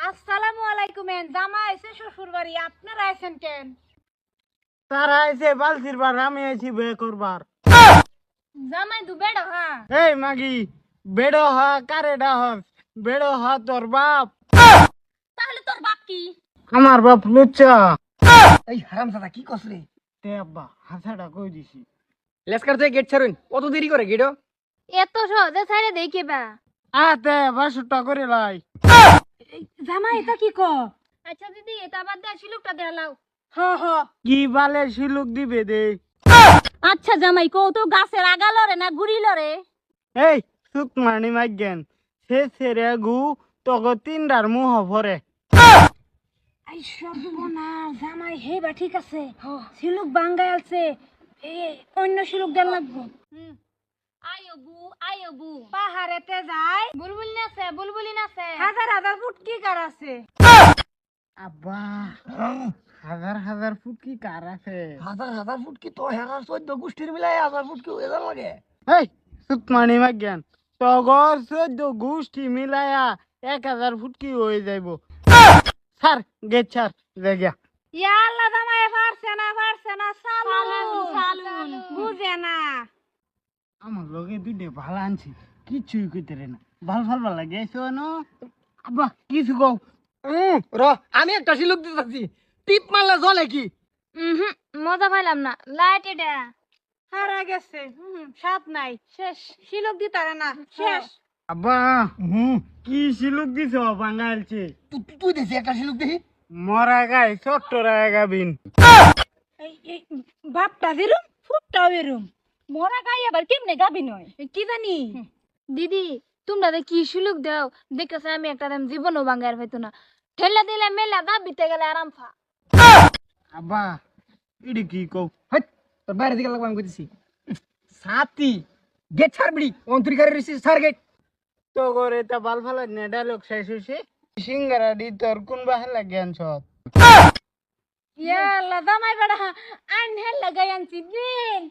আসসালামু আলাইকুম। জামাই এসে শ্বশুর বাড়ি, আপনারা আছেন কেন? তারা আইছে বালতির বার, আমি আইছি বে করবার। জামাই দু বেড়ো হ্যাঁ। এই মাগি, বেড়ো হা কারে ডাহস? বেড়ো হা তোর বাপ। তাহলে তোর বাপ কি? আমার বাপ লুচ্চা। এই হারামজাদা কি কসরে? তে আব্বা হাসাটা কই দিছি। লেসকার থেকে গেট ছাড়ুন, অত দেরি করে গেটো। এত সহজে ছাইড়ে দেই কেবা? আতে বাসুটা করে লাই। জামাই এটা কি ক? আচ্ছা দিদি, এটা বাদ দে, শিলুকটা দেলাও। হ হ। কি বালে শিলুক দিবে দে। আচ্ছা জামাই, কও তো গাছের আগা লরে না গুড়ি লরে? এই সুক মানি মাইগেন, সে সেরে গু তোকে তিনটার মুহ ভরে। আই সর্বনাশ, জামাই হেবা ঠিক আছে। শিলুক বাঙ্গাই আছে, অন্য শিলুক দেন লাগবো। আয়ো বু পাহাড়েতে যায়, বুলবুলি নাচে, বুলবুলি নাচে, হাজার হাজার ফুটকি কার আছে। আব্বা হাজার হাজার ফুট কি কার আছে? হাজার হাজার ফুট কি তো হেরার 14 গোষ্ঠীর মিলাই 1000 ফুট কি হয়ে লাগে? এই সুক মানি মাইগেন, তগর 14 গোষ্ঠী মিলায়া 1000 ফুট কি হয়ে যাইব। স্যার গেট ছাড় জায়গা। ইয়া আল্লাহ, জামাই পারছে না, সালুন বুঝে না। আমার লগে দুইটা ভাল আনছি, কিছুই কইতে রে না। ভাল লাগে এসো না আব্বা, কিছু কও। র আমি একটা শিলুক দিতেছি, টিপ মারলে জ্বলে কি? মজা পাইলাম না, লাইট এটা হারা গেছে। সাপ নাই, শেষ শিলক দিতারে না, শেষ। আব্বা কি শিলুক দিছ বাঙালছে? তুই দেখি একটা শিলুক দেখি। মরা গাই ছোট্ট গাবিন। এই বাপটা বেরুম, ফুটটাও বেরুম, মরা গাই আবার কেমনে গাবি নয় কি জানি। দিদি, তোমরা কি সুলুক দাও দেখতেছে, আমি একটা দাম জীবনও বাঙ্গার হইতো না। ঠেলা দিলে মেলা দাবিতে গেলে আরাম ফা। আব্বা ইডি কি কও? হাট, তোর বাইরে দিকে লাগবে আমি কইতেছি। সাতি গেট ছাড়বি, অন্তরিকারে রিসি সার গেট। তো করে তা ভাল ডায়লগ শেষ হইছে। সিঙ্গারা দি তোর কোন বাহালা জ্ঞান সব। ইয়া আল্লাহ, জামাই বেড়া আইন হেল লাগাই আনছি দিন।